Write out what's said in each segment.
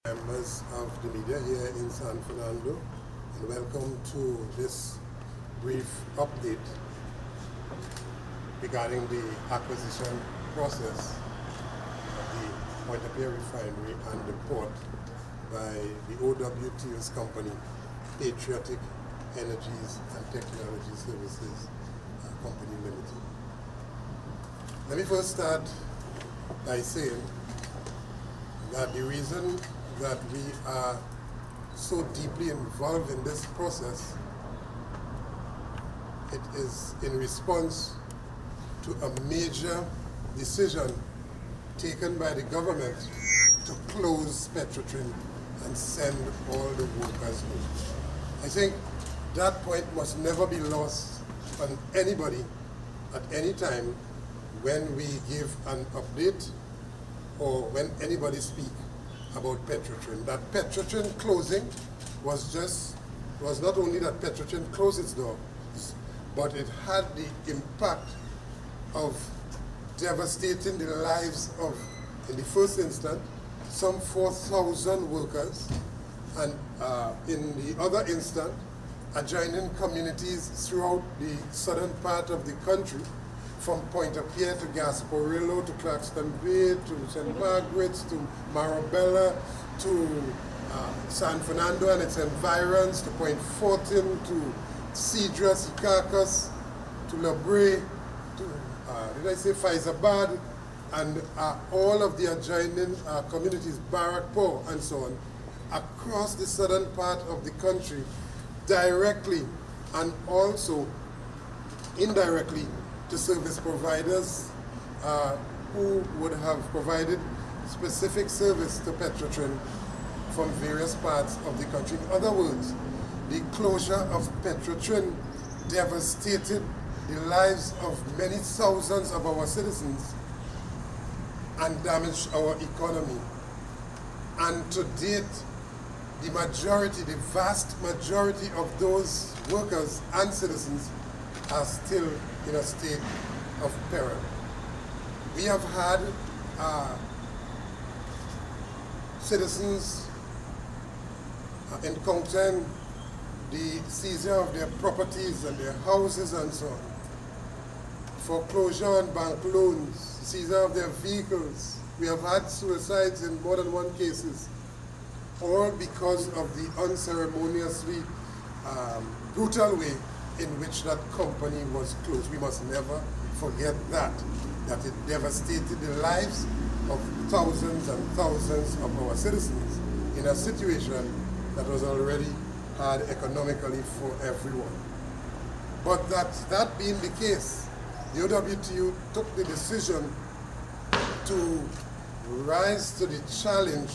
Members of the media here in San Fernando, and welcome to this brief update regarding the acquisition process of the Point-of-Care Refinery and the port by the OWTU's company, Patriotic Energies and Technology Services Company Limited. Let me first start by saying that the reason that we are so deeply involved in this process, it is in response to a major decision taken by the government to close Petrotrin and send all the workers home. I think that point must never be lost on anybody at any time when we give an update or when anybody speaks about Petrotrin. That Petrotrin closing was not only that Petrotrin closed its doors, but it had the impact of devastating the lives of, in the first instance, some 4,000 workers, and in the other instant, adjoining communities throughout the southern part of the country, from Point-of-Care to Gasparillo to Claxton Bay to St. Margaret's to Marabella to San Fernando and its environs to Point Fortin to Cedras, Caracas to La Brea to, Faizabad, and all of the adjoining communities, Barrackpore and so on, across the southern part of the country, directly and also indirectly to service providers who would have provided specific service to Petrotrin from various parts of the country. In other words, the closure of Petrotrin devastated the lives of many thousands of our citizens and damaged our economy. And to date, the vast majority of those workers and citizens are still in a state of peril. We have had citizens encountering the seizure of their properties and their houses and so on, foreclosure on bank loans, seizure of their vehicles. We have had suicides in more than one cases, all because of the unceremoniously brutal way in which that company was closed. We must never forget that it devastated the lives of thousands and thousands of our citizens in a situation that was already hard economically for everyone. But that being the case, the OWTU took the decision to rise to the challenge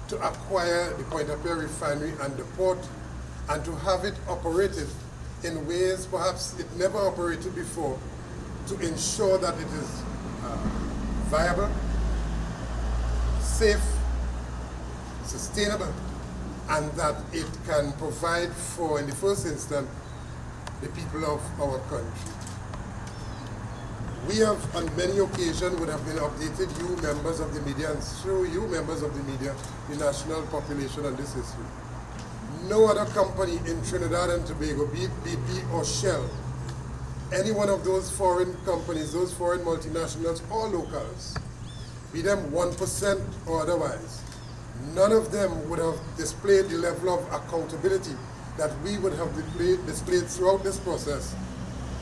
to acquire the Point-of-Care Refinery and the port and to have it operated in ways perhaps it never operated before, to ensure that it is viable, safe, sustainable, and that it can provide for, in the first instance, the people of our country. We have on many occasions would have been updated, you members of the media, and through you members of the media, the national population on this issue. No other company in Trinidad and Tobago, be it BP or Shell, any one of those foreign companies, those foreign multinationals or locals, be them 1% or otherwise, none of them would have displayed the level of accountability that we would have displayed throughout this process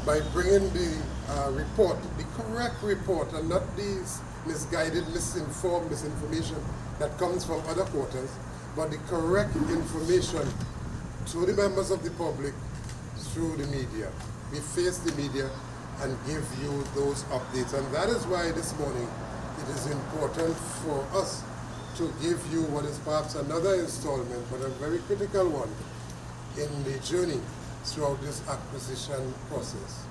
by bringing the report, the correct report, and not these misguided, misinformed misinformation that comes from other quarters, but the correct information to the members of the public through the media. We face the media and give you those updates. And that is why this morning it is important for us to give you what is perhaps another installment, but a very critical one, in the journey throughout this acquisition process.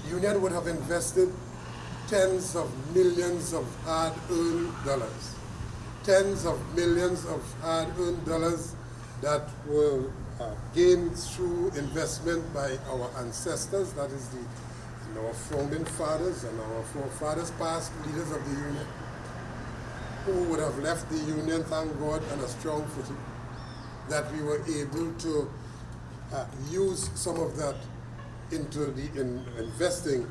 The union would have invested tens of millions of hard-earned dollars. Tens of millions of hard-earned dollars that were gained through investment by our ancestors, that is our founding fathers and our forefathers, past leaders of the union. who would have left the union, thank God, on a strong footing, that we were able to use some of that into investing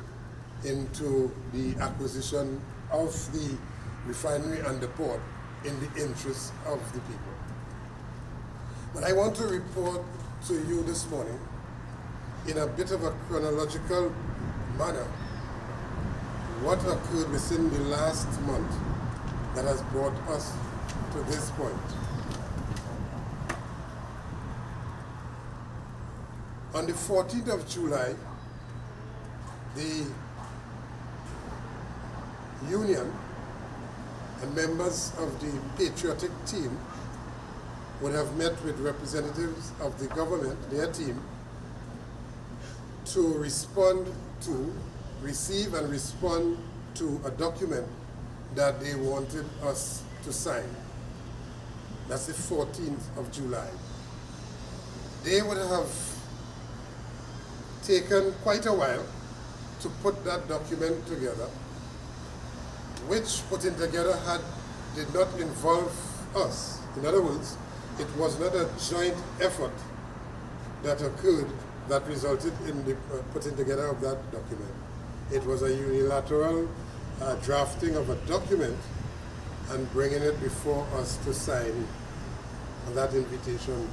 into the acquisition of the refinery and the port in the interests of the people. But I want to report to you this morning in a bit of a chronological manner what occurred within the last month that has brought us to this point. On the 14th of July, the union and members of the patriotic team would have met with representatives of the government, their team, to receive and respond to a document that they wanted us to sign. That's the 14th of July. They would have taken quite a while to put that document together, which putting together did not involve us. In other words, it was not a joint effort that occurred that resulted in the putting together of that document. It was a unilateral drafting of a document and bringing it before us to sign that invitation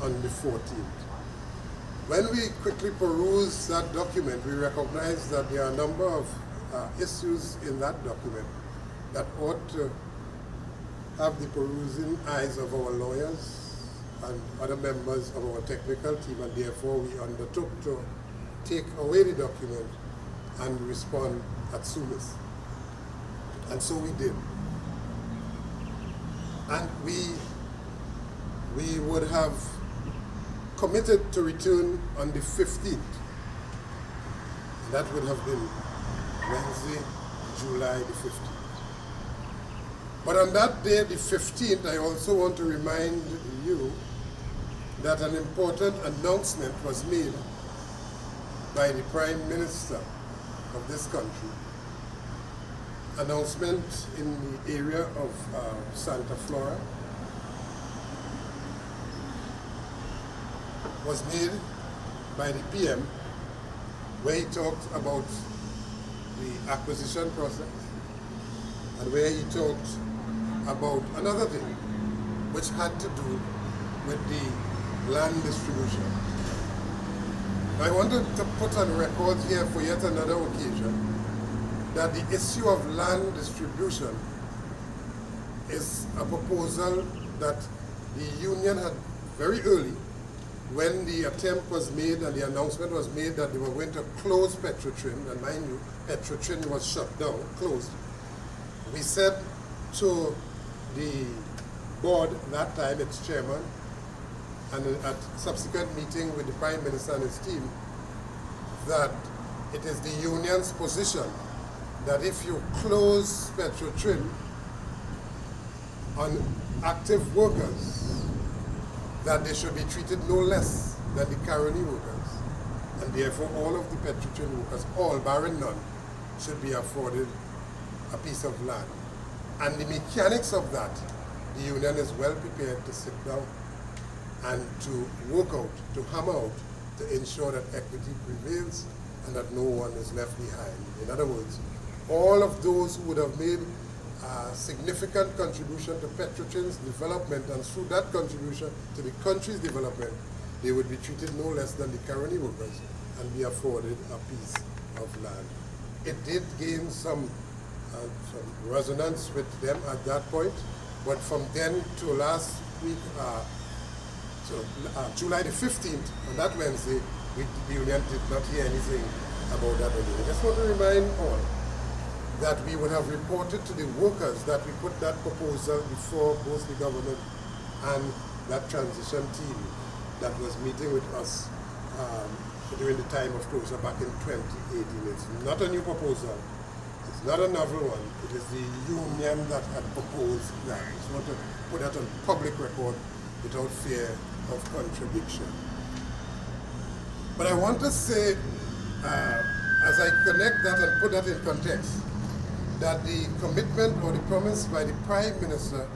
on the 14th. When we quickly peruse that document, we recognize that there are a number of issues in that document that ought to have the perusing eyes of our lawyers and other members of our technical team, and therefore we undertook to take away the document and respond at soonest. And so we did. And we would have committed to return on the 15th. That would have been Wednesday, July the 15th. But on that day, the 15th, I also want to remind you that an important announcement was made by the Prime Minister of this country. Announcement in the area of Santa Flora was made by the PM, where he talked about the acquisition process and where he talked about another thing which had to do with the land distribution. I wanted to put on record here for yet another occasion that the issue of land distribution is a proposal that the union had very early, when the attempt was made and the announcement was made that they were going to close Petrotrin, and mind you, Petrotrin was shut down, closed. We said to the board that time, its chairman, and at subsequent meeting with the Prime Minister and his team, that it is the union's position that if you close Petrotrin on active workers, that they should be treated no less than the Caroni workers. And therefore all of the Petrotrin workers, all barring none, should be afforded a piece of land. And the mechanics of that, the union is well prepared to sit down and to work out, to hammer out, to ensure that equity prevails and that no one is left behind. In other words, all of those who would have made a significant contribution to Petrotrin's development, and through that contribution to the country's development, they would be treated no less than the Caroni workers and be afforded a piece of land. It did gain some resonance with them at that point, but from then to last week, July the 15th, on that Wednesday, the union did not hear anything about that again. I just want to remind all that we would have reported to the workers that we put that proposal before both the government and that transition team that was meeting with us during the time of closure back in 2018. It's not a new proposal. It's not a novel one. It is the union that had proposed that. I just want to put that on public record without fear of contradiction. But I want to say, as I connect that and put that in context, that the commitment or the promise by the Prime Minister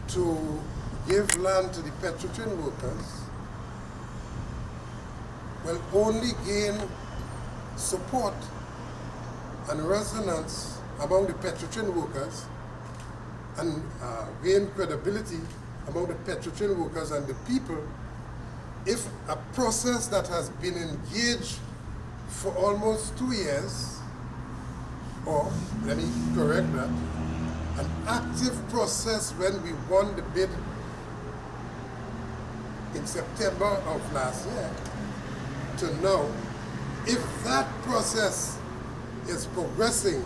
to give land to the Petrotrin workers will only gain support and resonance among the Petrotrin workers and gain credibility among the Petrotrin workers and the people if a process that has been engaged for almost 2 years, or let me correct that, an active process when we won the bid in September of last year to now, if that process is progressing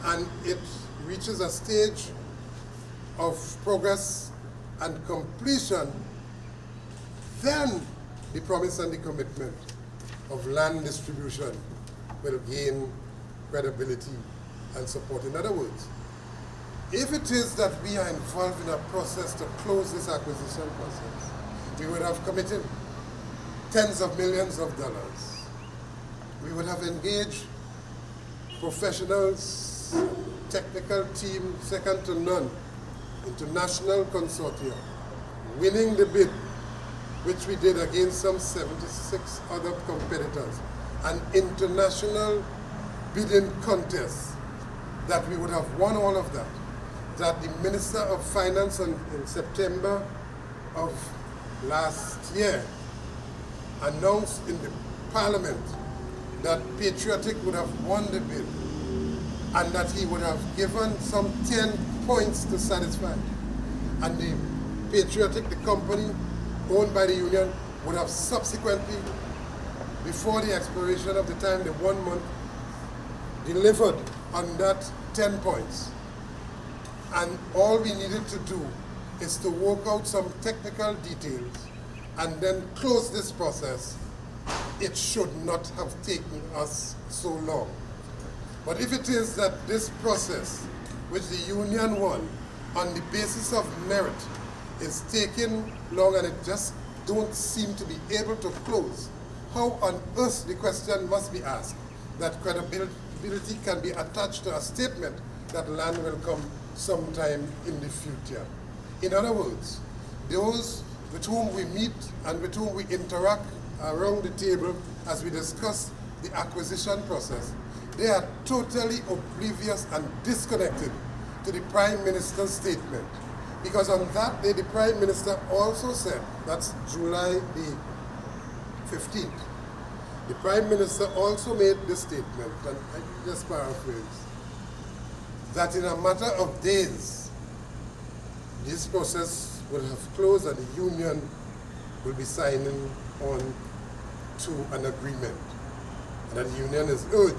and it reaches a stage of progress and completion, then the promise and the commitment of land distribution will gain credibility and support. In other words, if it is that we are involved in a process to close this acquisition process, we would have committed tens of millions of dollars. We would have engaged professionals, technical team, second to none, international consortia, winning the bid, which we did against some 76 other competitors, an international bidding contest, that we would have won all of that, that the Minister of Finance in September of last year announced in the Parliament that Patriotic would have won the bid and that he would have given some 10 points to satisfy. And the Patriotic, the company owned by the union, would have subsequently, before the expiration of the time, the 1 month, delivered on that 10 points. And all we needed to do is to work out some technical details and then close this process. It should not have taken us so long. But if it is that this process, which the union won on the basis of merit, is taking long and it just don't seem to be able to close, how on earth, the question must be asked, that credibility can be attached to a statement that land will come sometime in the future. In other words, those with whom we meet and with whom we interact around the table as we discuss the acquisition process, they are totally oblivious and disconnected to the Prime Minister's statement. Because on that day, the Prime Minister also said, that's July the 15th, the Prime Minister also made this statement, and I can just paraphrase, that in a matter of days, this process will have closed and the union will be signing on to an agreement. And that the union is urged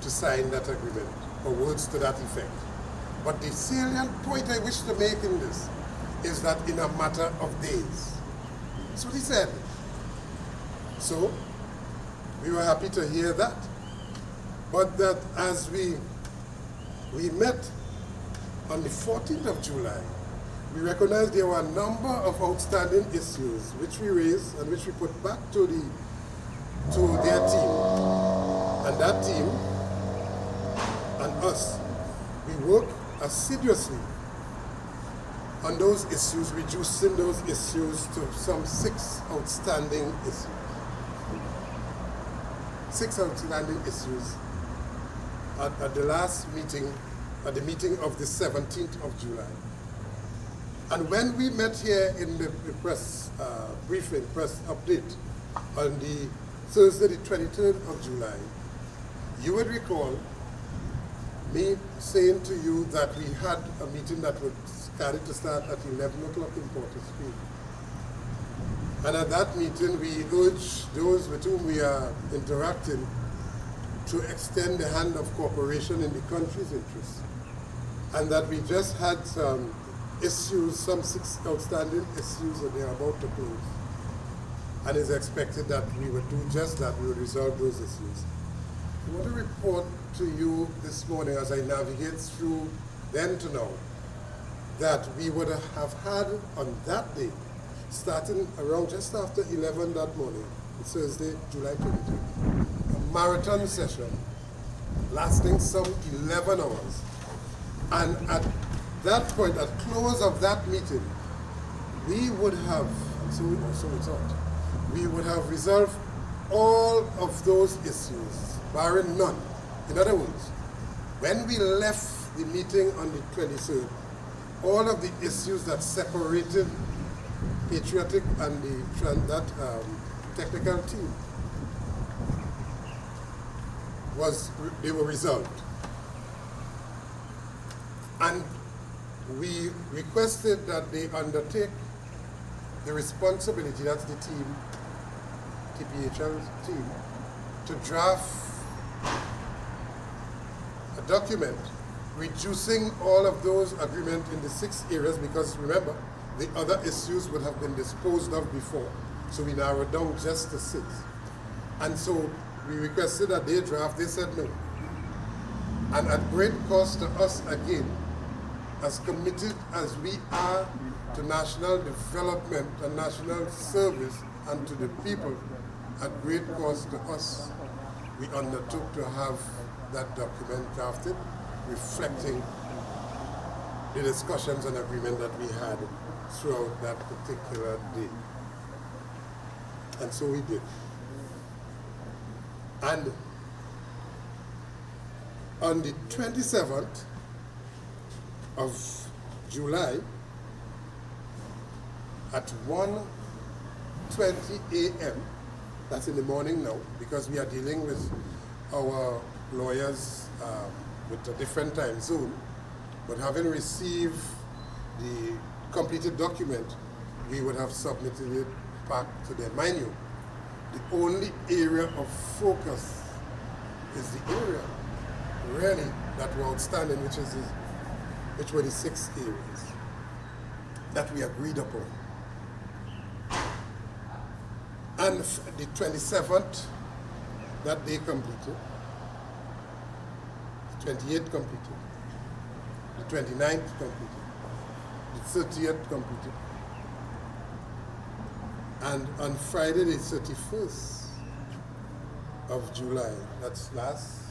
to sign that agreement, or words to that effect. But the salient point I wish to make in this is that in a matter of days. That's what he said. So, we were happy to hear that. But that as we met on the 14th of July, we recognized there were a number of outstanding issues which we raised and which we put back to their team. And that team and us, we worked assiduously on those issues, reducing those issues to some 6 outstanding issues. 6 outstanding issues at the last meeting, at the meeting of the 17th of July. And when we met here in the press briefing, press update, on the Thursday, the 23rd of July, you would recall me saying to you that we had a meeting that was scheduled to start at 11 o'clock in Porter Street. And at that meeting, we urged those with whom we are interacting to extend the hand of cooperation in the country's interest. And that we just had some issues, some 6 outstanding issues that they are about to close. And it's expected that we would do just that, we would resolve those issues. I want to report to you this morning as I navigate through then to now, that we would have had on that day, starting around just after 11 that morning, Thursday, July 23rd, a marathon session lasting some 11 hours. And at that point, at close of that meeting, we would have, so we thought, we would have resolved all of those issues, barring none. In other words, when we left the meeting on the 23rd, all of the issues that separated Patriotic and that technical team they were resolved. And we requested that they undertake the responsibility, that's the team, TPHL's team, to draft a document reducing all of those agreements in the 6 areas, because remember, the other issues would have been disposed of before. So we narrowed down just to 6. And so we requested that they draft, they said no. And at great cost to us again, as committed as we are to national development and national service and to the people, at great cost to us, we undertook to have that document drafted, reflecting the discussions and agreement that we had throughout that particular day. And so we did. And on the 27th of July, at 1:20 a.m., that's in the morning now, because we are dealing with our lawyers with a different time zone, but having received the completed document, we would have submitted it back to them. Mind you, the only area of focus is the area really that were outstanding, which were the 6 areas that we agreed upon. And the 27th, that day completed, the 28th completed, the 29th completed, the 30th completed, and on Friday the 31st of July, that's last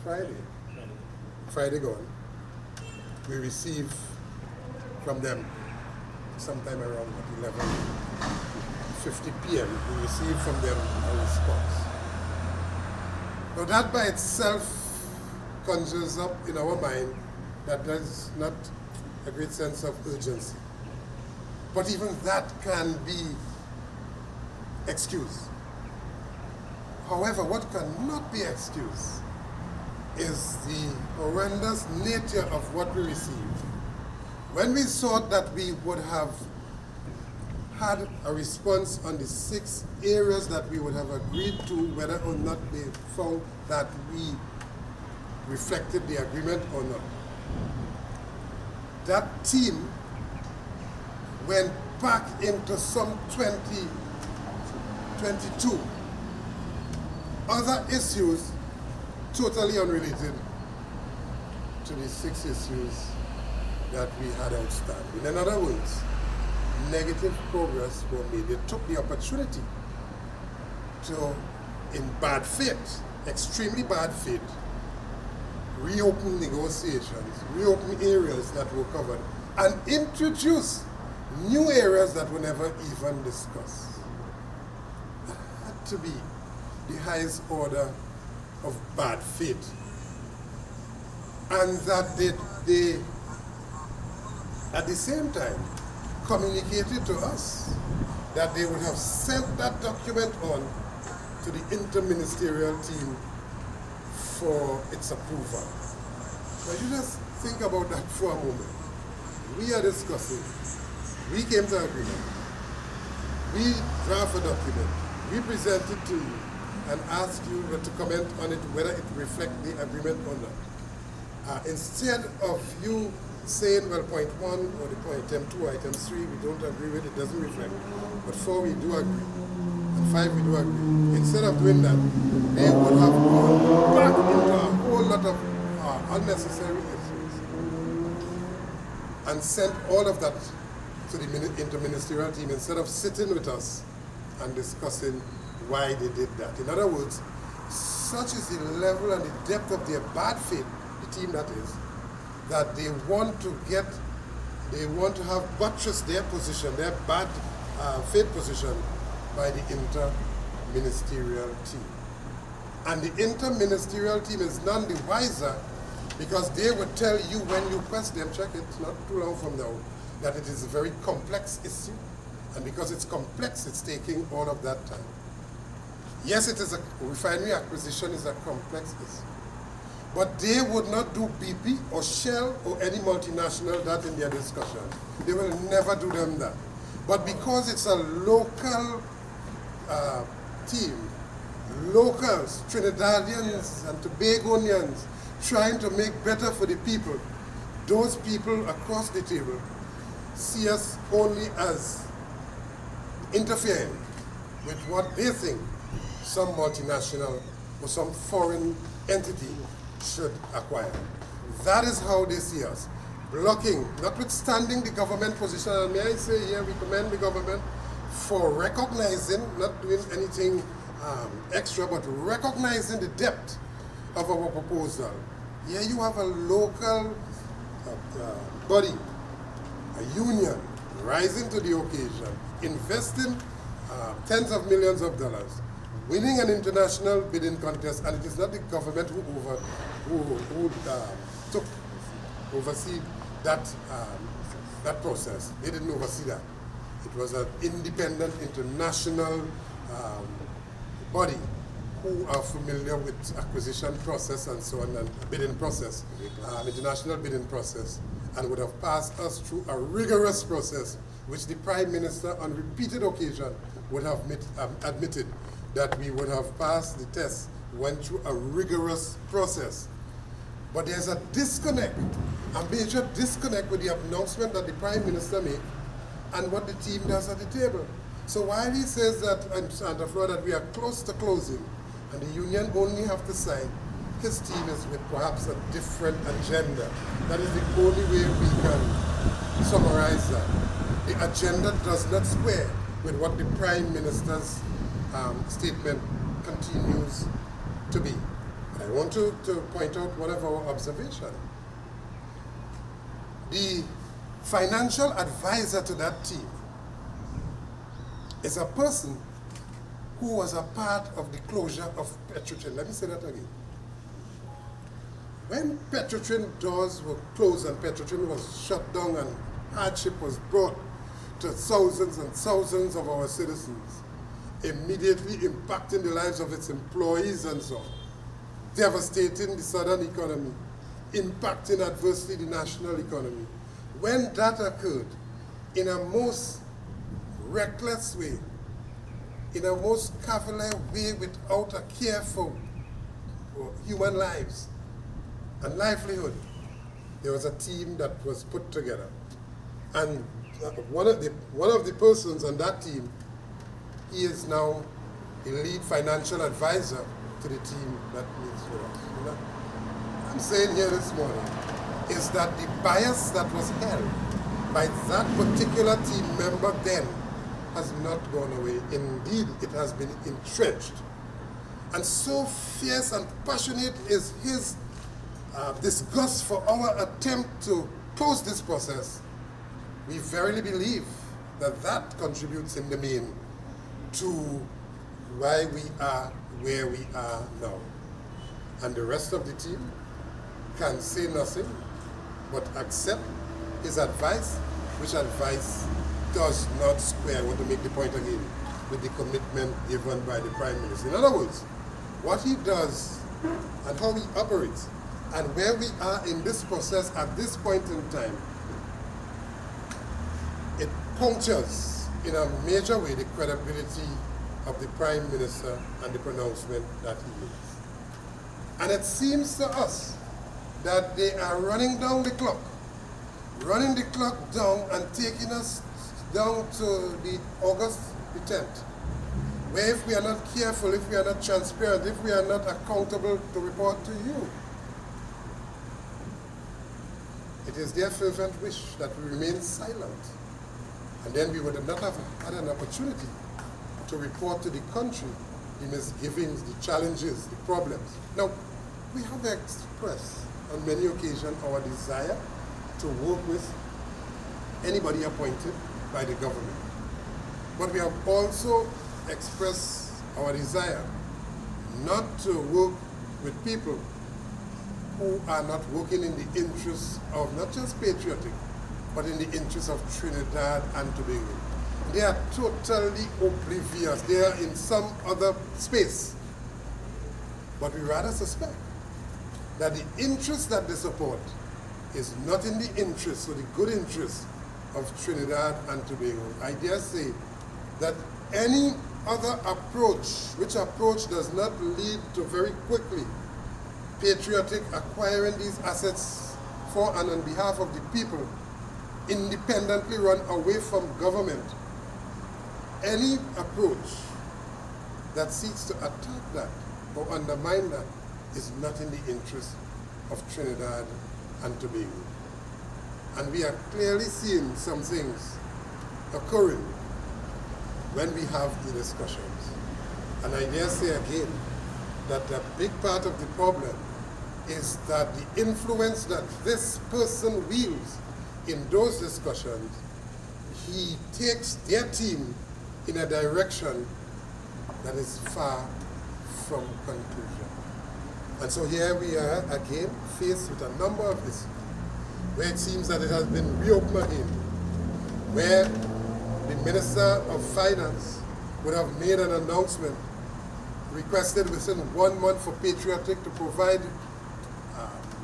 Friday gone, we received from them sometime around 11:50 p.m. we received from them a response. Now that by itself conjures up in our mind that there's not a great sense of urgency. But even that can be excused. However, what cannot be excused is the horrendous nature of what we received. When we thought that we would have had a response on the 6 areas that we would have agreed to, whether or not they found that we reflected the agreement or not, that team went back into some 22 other issues totally unrelated to the 6 issues that we had outstanding. In other words, negative progress were made. They took the opportunity to, in bad faith, extremely bad faith, reopen negotiations, reopen areas that were covered, and introduce new areas that were never even discussed. That had to be the highest order of bad faith. And that they at the same time communicated to us that they would have sent that document on to the interministerial team for its approval. Now you just think about that for a moment. We are discussing, we came to agreement, we draft a document, we present it to you and ask you to comment on it, whether it reflects the agreement or not. Instead of you saying, well, point 1 or the point item 2, item 3, we don't agree with it, doesn't reflect. But 4, we do agree. And 5, we do agree. Instead of doing that, they would have gone back into a whole lot of unnecessary issues and sent all of that to the interministerial team instead of sitting with us and discussing why they did that. In other words, such is the level and the depth of their bad faith, the team that is, that they want to have buttressed their position, their bad faith position, by the inter-ministerial team. And the inter-ministerial team is none the wiser, because they would tell you when you question them, check it, not too long from now, that it is a very complex issue. And because it's complex, it's taking all of that time. Yes, it is a refinery acquisition is a complex issue. But they would not do BP or Shell or any multinational that in their discussion. They will never do them that. But because it's a local team, locals, Trinidadians and Tobagonians, trying to make better for the people, those people across the table see us only as interfering with what they think some multinational or some foreign entity should acquire. That is how they see us. Blocking, notwithstanding the government position, and may I say here, we commend the government for recognizing, not doing anything extra, but recognizing the depth of our proposal. Here you have a local body, a union, rising to the occasion, investing tens of millions of dollars, winning an international bidding contest, and it is not the government who oversee that process. They didn't oversee that. It was an independent international body who are familiar with acquisition process and so on, and bidding process, international bidding process, and would have passed us through a rigorous process, which the Prime Minister on repeated occasion would have admitted that we would have passed the test, went through a rigorous process. But there's a disconnect, a major disconnect with the announcement that the Prime Minister made and what the team does at the table. So while he says that on the floor that we are close to closing and the union only have to sign, his team is with perhaps a different agenda. That is the only way we can summarize that. The agenda does not square with what the Prime Minister's statement continues to be. I want to point out one of our observations. The financial advisor to that team is a person who was a part of the closure of Petrotrin. Let me say that again. When Petrotrin doors were closed and Petrotrin was shut down and hardship was brought to thousands and thousands of our citizens, immediately impacting the lives of its employees and so on, devastating the southern economy, impacting adversely the national economy. When that occurred, in a most reckless way, in a most cavalier way, without a care for human lives and livelihood, there was a team that was put together. And one of the persons on that team, he is now the lead financial advisor to the team that meets with us. You know? I'm saying here this morning is that the bias that was held by that particular team member then has not gone away. Indeed, it has been entrenched. And so fierce and passionate is his disgust for our attempt to close this process. We verily believe that that contributes in the main to why we are where we are now. And the rest of the team can say nothing but accept his advice, which advice does not square, I want to make the point again, with the commitment given by the Prime Minister. In other words, what he does and how he operates and where we are in this process at this point in time, it punctures in a major way the credibility of the Prime Minister and the pronouncement that he makes. And it seems to us that they are running down the clock down and taking us down to the August the 10th, where if we are not careful, if we are not transparent, if we are not accountable to report to you, it is their fervent wish that we remain silent. And then we would not have had an opportunity to report to the country the misgivings, the challenges, the problems. Now, we have expressed on many occasions our desire to work with anybody appointed by the government. But we have also expressed our desire not to work with people who are not working in the interests of not just patriotic, but in the interests of Trinidad and Tobago. They are totally oblivious. They are in some other space. But we rather suspect that the interest that they support is not in the interest or the good interest of Trinidad and Tobago. I dare say that any other approach, which approach does not lead to very quickly patriotic acquiring these assets for and on behalf of the people, independently run away from government, any approach that seeks to attack that or undermine that is not in the interest of Trinidad and Tobago. And we are clearly seeing some things occurring when we have the discussions. And I dare say again that a big part of the problem is that the influence that this person wields in those discussions, he takes their team in a direction that is far from conclusion. And so here we are again faced with a number of issues where it seems that it has been reopened again, where the Minister of Finance would have made an announcement, requested within 1 month for Patriotic to provide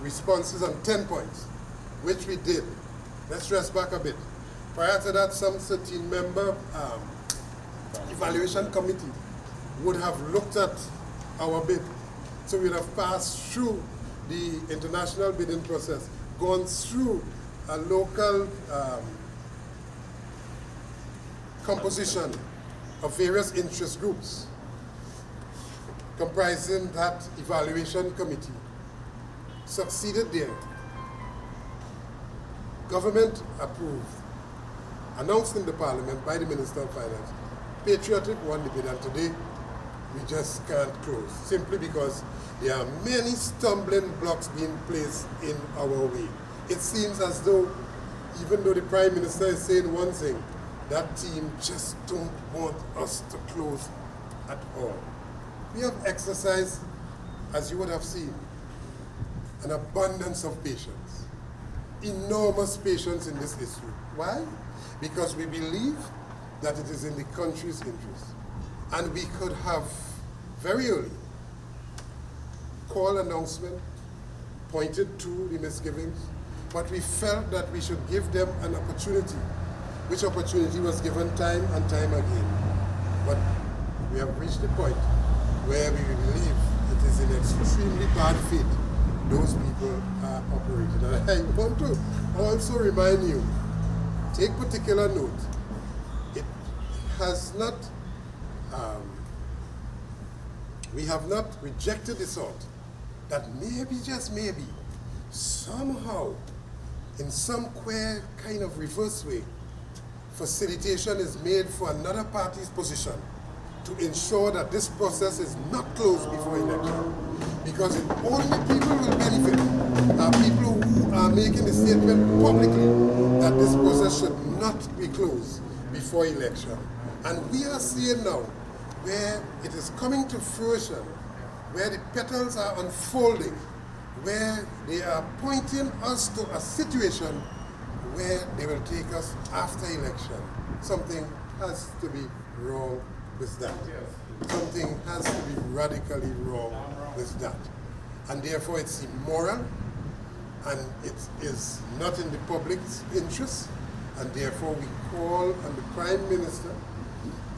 responses on 10 points, which we did. Let's stress back a bit. Prior to that, some 13-member evaluation committee would have looked at our bid. So we'd have passed through the international bidding process, gone through a local composition of various interest groups comprising that evaluation committee. Succeeded there. Government approved, announced in the Parliament by the Minister of Finance. Patriotic won the bid, and today we just can't close, simply because there are many stumbling blocks being placed in our way. It seems as though, even though the Prime Minister is saying one thing, that team just don't want us to close at all. We have exercised, as you would have seen, an abundance of patience, enormous patience in this issue. Why? Because we believe that it is in the country's interest. And we could have very early called announcement, pointed to the misgivings, but we felt that we should give them an opportunity, which opportunity was given time and time again. But we have reached the point where we believe it is in extremely bad faith those people are operating. And I want to also remind you, take particular note, it has not, we have not rejected the thought that maybe, just maybe, somehow, in some queer kind of reverse way, facilitation is made for another party's position to ensure that this process is not closed before election. Because if only people will benefit are people who are making a statement publicly that this process should not be closed before election. And we are seeing now where it is coming to fruition, where the petals are unfolding, where they are pointing us to a situation where they will take us after election. Something has to be wrong with that. Something has to be radically wrong with that. And therefore it's immoral, and it is not in the public's interest, and therefore we call on the Prime Minister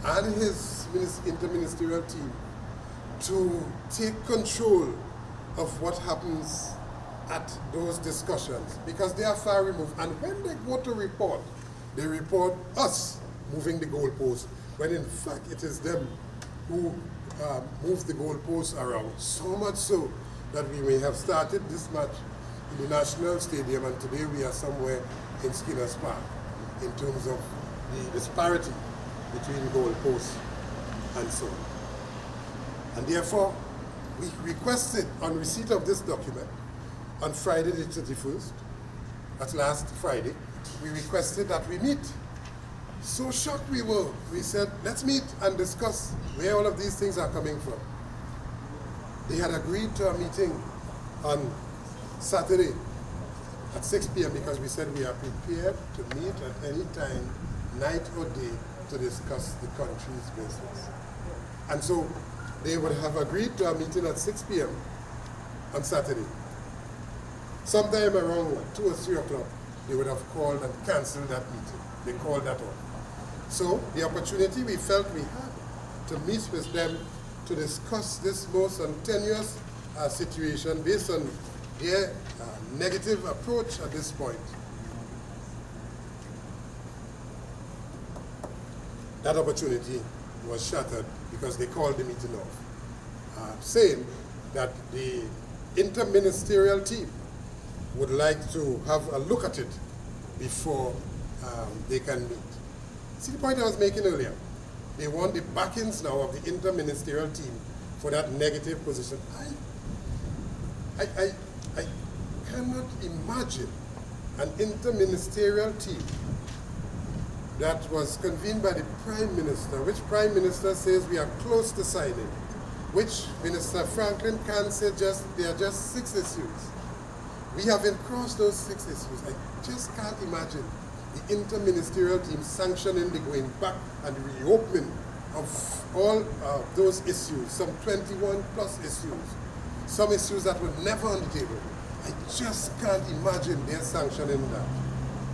and his interministerial team to take control of what happens at those discussions, because they are far removed. And when they go to report, they report us moving the goalpost, when in fact it is them who move the goalposts around. So much so that we may have started this match in the National Stadium, and today we are somewhere in Skinner's Park in terms of the disparity between goalposts and so on. And therefore, we requested on receipt of this document on Friday the 31st, that's last Friday, we requested that we meet. So shocked we were. We said, let's meet and discuss where all of these things are coming from. They had agreed to a meeting on Saturday at 6 p.m. because we said we are prepared to meet at any time, night or day, to discuss the country's business. And so they would have agreed to a meeting at 6 p.m. on Saturday. Sometime around 2 or 3 o'clock, they would have called and canceled that meeting. They called that off. So the opportunity we felt we had to meet with them to discuss this most tenuous situation based on their negative approach at this point. That opportunity was shattered because they called the meeting off, saying that the interministerial team would like to have a look at it before they can meet. See the point I was making earlier? They want the backings now of the interministerial team for that negative position. I cannot imagine an interministerial team that was convened by the Prime Minister, which Prime Minister says we are close to signing, which Minister Franklin can say there are just 6 issues. We haven't crossed those 6 issues. I just can't imagine the interministerial team sanctioning the going back and the reopening of all those issues, some 21 plus issues, some issues that were never on the table. I just can't imagine their sanctioning that.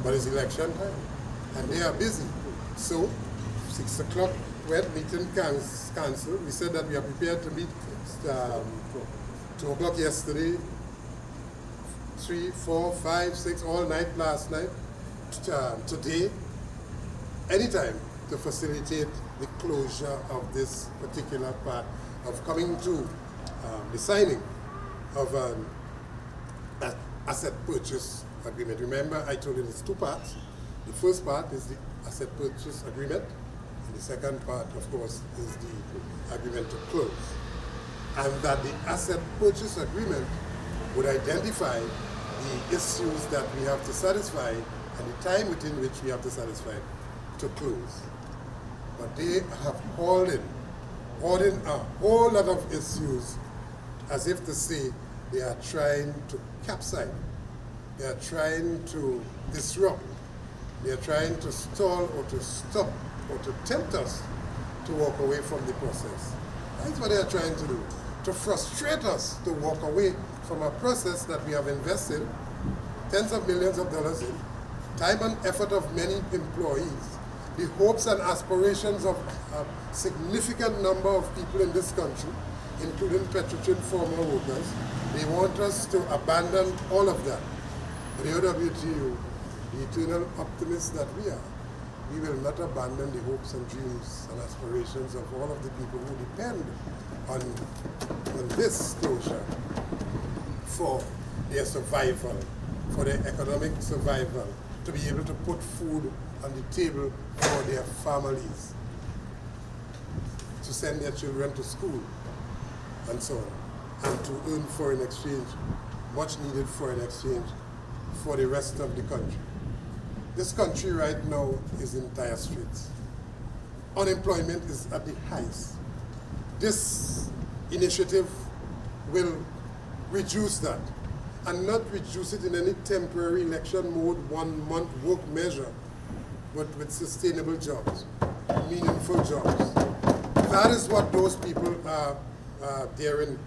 But it's election time, and they are busy. So, 6 o'clock, when meeting cancelled, we said that we are prepared to meet 2 o'clock yesterday, 3, 4, 5, 6, all night last night, today, anytime to facilitate the closure of this particular part of coming to the signing of an asset purchase agreement. Remember, I told you there's 2 parts. The first part is the asset purchase agreement, and the second part, of course, is the agreement to close. And that the asset purchase agreement would identify the issues that we have to satisfy and the time within which we have to satisfy to close. But they have hauled in a whole lot of issues as if to say they are trying to capsize, they are trying to disrupt, they are trying to stall or to stop or to tempt us to walk away from the process. That's what they are trying to do, to frustrate us to walk away from a process that we have invested tens of millions of dollars in, time and effort of many employees, the hopes and aspirations of a significant number of people in this country, including Petrotrin former workers. They want us to abandon all of that. But the OWTU, the eternal optimists that we are, we will not abandon the hopes and dreams and aspirations of all of the people who depend on this closure for their survival, for their economic survival, to be able to put food on the table for their families, to send their children to school, and so on, and to earn foreign exchange, much needed foreign exchange for the rest of the country. This country right now is in dire straits. Unemployment is at the highest. This initiative will reduce that, and not reduce it in any temporary election mode, 1 month work measure, but with sustainable jobs, meaningful jobs. That is what those people are daring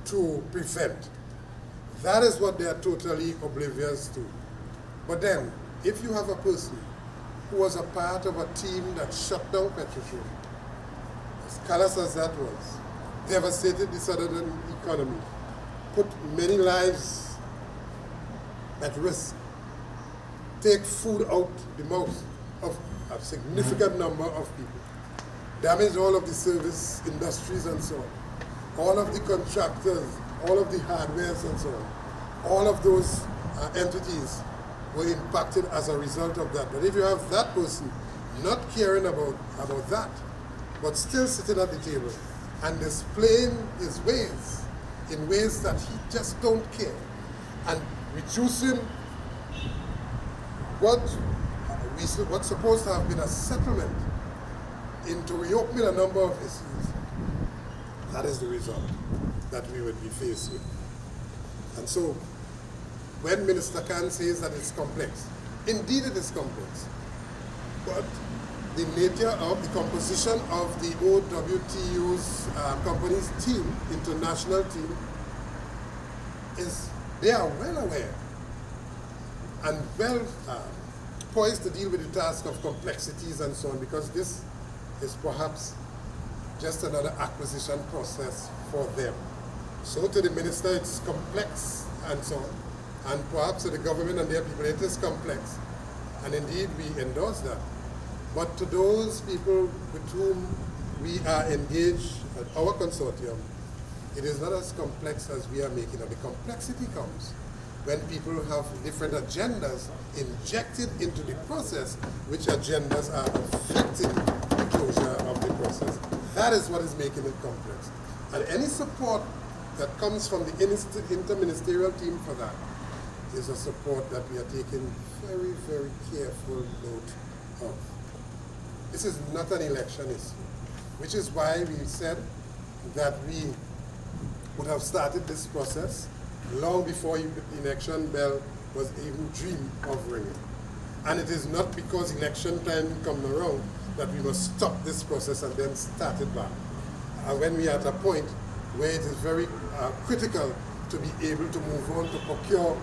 to prevent. That is what they are totally oblivious to. But then, if you have a person who was a part of a team that shut down Petrotrin, as callous as that was, devastated the southern economy, put many lives at risk, take food out the mouth of a significant number of people, damage all of the service industries and so on, all of the contractors, all of the hardwares and so on, all of those entities were impacted as a result of that. But if you have that person not caring about that, but still sitting at the table, and displaying his ways in ways that he just don't care, and reducing what's supposed to have been a settlement into reopening a number of issues. That is the result that we would be faced with. And so, when Minister Khan says that it's complex, indeed it is complex, but the nature of the composition of the OWTU's company's team, international team, is they are well aware and well poised to deal with the task of complexities and so on, because this is perhaps just another acquisition process for them. So to the minister, it's complex and so on. And perhaps to the government and their people, it is complex. And indeed, we endorse that. But to those people with whom we are engaged at our consortium, it is not as complex as we are making it. The complexity comes when people have different agendas injected into the process, which agendas are affecting the closure of the process. That is what is making it complex. And any support that comes from the interministerial team for that is a support that we are taking very, very careful note of. This is not an election issue, which is why we said that we would have started this process long before the election bell was even dreamed of ringing. And it is not because election time comes around that we must stop this process and then start it back. When we are at a point where it is very critical to be able to move on to procure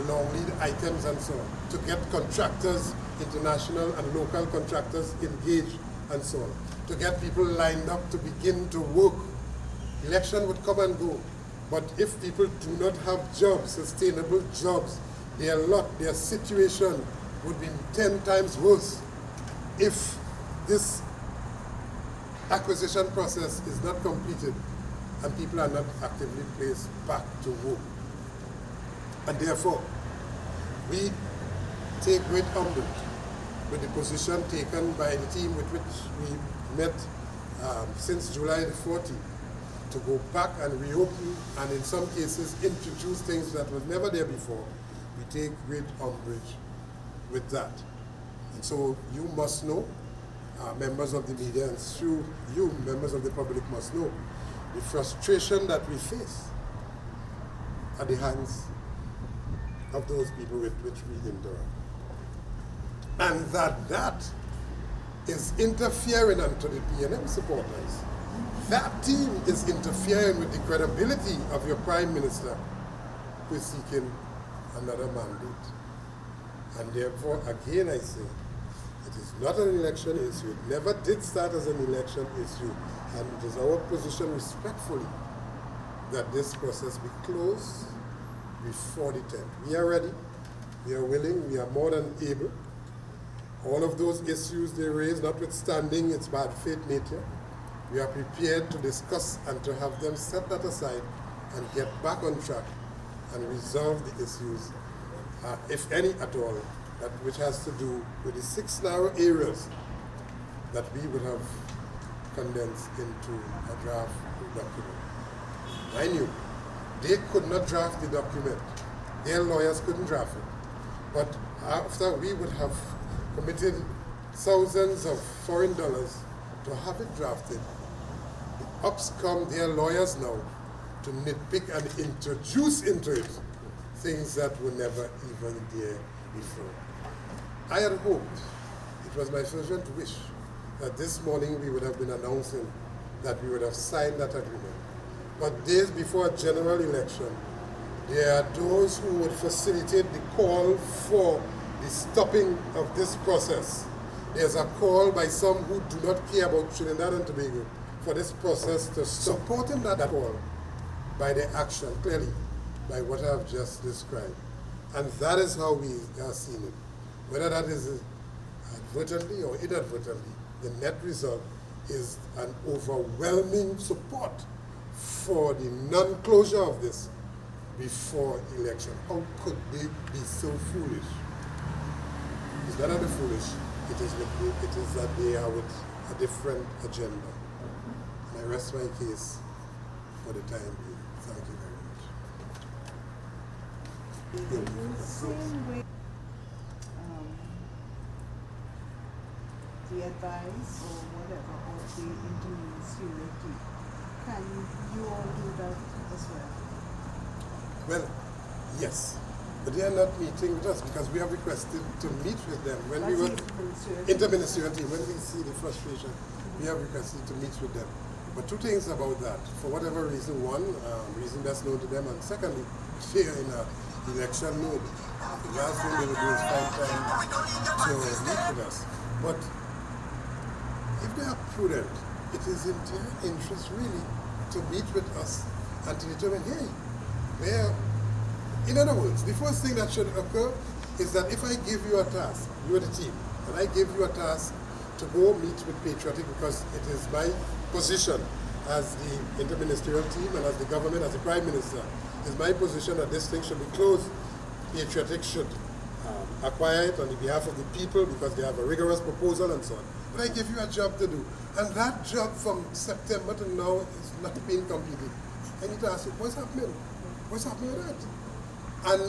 long lead items and so on, to get contractors, international and local contractors engaged and so on, to get people lined up to begin to work. Election would come and go, but if people do not have jobs, sustainable jobs, their situation would be 10 times worse if this acquisition process is not completed and people are not actively placed back to work. And therefore, we take great umbrage with the position taken by the team with which we met since July the 14th to go back and reopen and in some cases introduce things that were never there before. We take great umbrage with that. And so you must know, members of the media, and through you, members of the public must know the frustration that we face at the hands of those people with which we interact. And that is interfering unto the PNM supporters. That team is interfering with the credibility of your Prime Minister, who is seeking another mandate. And therefore, again I say, it is not an election issue. It never did start as an election issue. And it is our position respectfully that this process be closed before the 10th. We are ready, we are willing, we are more than able. All of those issues they raise, notwithstanding its bad faith nature, we are prepared to discuss and to have them set that aside and get back on track and resolve the issues, if any at all, that which has to do with the 6 narrow areas that we would have condensed into a draft document. I knew they could not draft the document. Their lawyers couldn't draft it. But after we would have committed thousands of foreign dollars to have it drafted, the ups come their lawyers now to nitpick and introduce into it things that were never even there before. I had hoped, it was my fervent wish, that this morning we would have been announcing that we would have signed that agreement. But days before a general election, there are those who would facilitate the call for the stopping of this process. There's a call by some who do not care about Trinidad and Tobago for this process to stop. Supporting that call by their action, clearly, by what I have just described. And that is how we are seeing it. Whether that is advertently or inadvertently, the net result is an overwhelming support for the non-closure of this before election. How could they be so foolish? It's not that they're foolish, it is that they are with a different agenda. And I rest my case for the time being. Thank you very much. In the same way, the advice or whatever of the interministerial, can you all do that as well? Well, yes. But they are not meeting with us because we have requested to meet with them. When we were interministerial team, when we see the frustration, we have requested to meet with them. But two things about that. For whatever reason, one, reason best known to them, and secondly, they are in an election mode. The last thing they will do is find time to meet with us. But if they are prudent, it is in their interest really to meet with us and to determine, hey, where. In other words, the first thing that should occur is that if I give you a task, you are the team, and I give you a task to go meet with Patriotic because it is my position as the interministerial team and as the government, as the Prime Minister, it is my position that this thing should be closed. Patriotic should acquire it on the behalf of the people because they have a rigorous proposal and so on. But I give you a job to do. And that job from September to now is not being completed. I need to ask you, what's happening? What's happening with that? And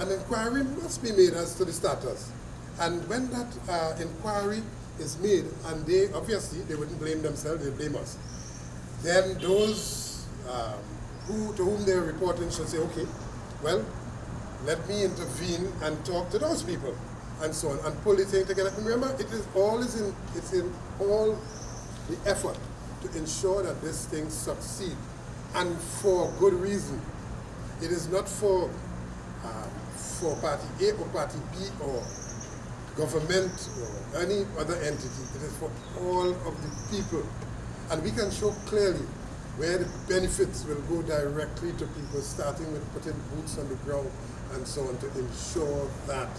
an inquiry must be made as to the status. And when that inquiry is made, and they, obviously, they wouldn't blame themselves, they blame us, then those to whom they're reporting should say, okay, well, let me intervene and talk to those people, and so on, and pull the thing together. Remember, it's in all the effort to ensure that this thing succeeds, and for good reason. It is not for party A or party B or government or any other entity. It is for all of the people. And we can show clearly where the benefits will go directly to people, starting with putting boots on the ground and so on, to ensure that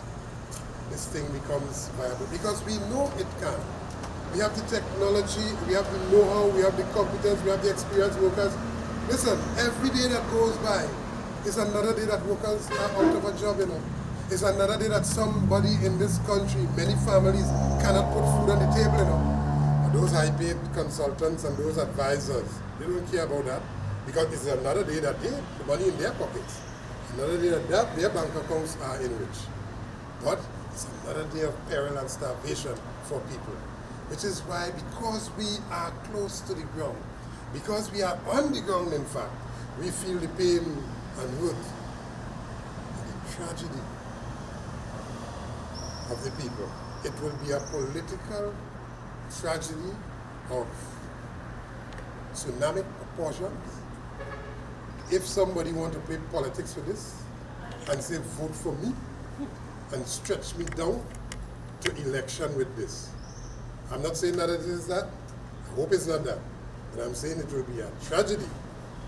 this thing becomes viable. Because we know it can. We have the technology, we have the know-how, we have the competence, we have the experienced workers. Listen, every day that goes by, it's another day that workers are out of a job, you know. It's another day that somebody in this country, many families, cannot put food on the table, you know. And those high-paid consultants and those advisors, they don't care about that because it's another day that the money in their pockets. Another day that their bank accounts are enriched. But it's another day of peril and starvation for people. Which is why, because we are close to the ground, because we are on the ground, in fact, we feel the pain and hurt and the tragedy of the people. It will be a political tragedy of tsunami proportions. If somebody wants to play politics with this and say vote for me and stretch me down to election with this. I'm not saying that it is that. I hope it's not that. But I'm saying it will be a tragedy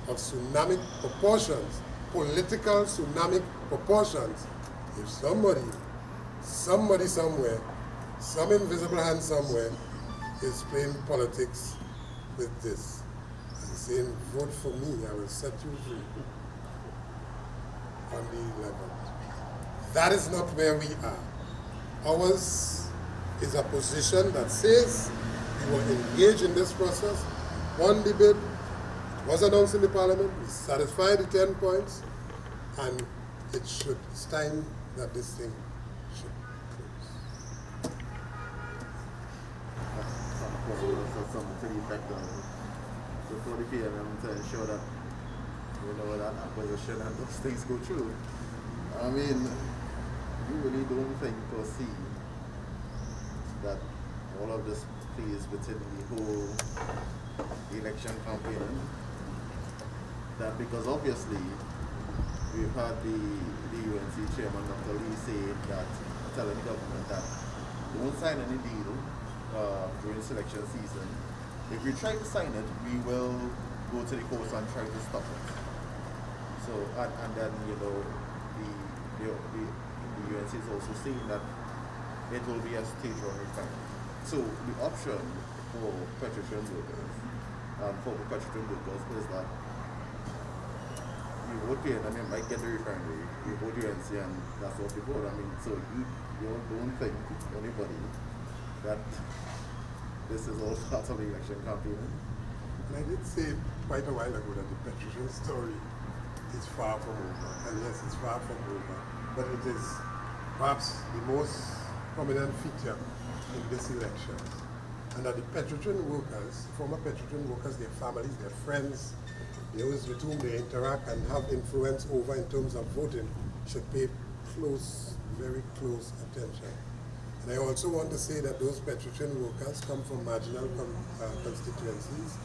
of tsunami proportions, political tsunami proportions, if somebody somewhere, some invisible hand somewhere, is playing politics with this and saying, vote for me, I will set you free on the 11th. That is not where we are. Ours is a position that says we will engage in this process. One debate was announced in the Parliament, we satisfied the 10 points, and it's time that this thing should close. Something to the effect of before the PM to ensure that that acquisition and those things go through. I mean, you really don't think or see that all of this plays within the whole election campaign? That because obviously we've had the UNC chairman, Dr. Lee, say that, telling the government that don't sign any deal during selection season. If we try to sign it, we will go to the courts and try to stop it. So, and then, the UNC is also saying that it will be a state-run refinery. So, the option for petroleum workers, is that you vote in, might get the refinery, you vote UNC, and that's what you vote. So you don't think, anybody, that this is all part of the election campaign? And I did say quite a while ago that the Petrosian story is far from over. And yes, it's far from over. But it is perhaps the most prominent feature in this election. And that the Petrosian workers, former Petrosian workers, their families, their friends, those with whom they interact and have influence over in terms of voting, should pay close, very close attention. And I also want to say that those Petrosian workers come from marginal constituencies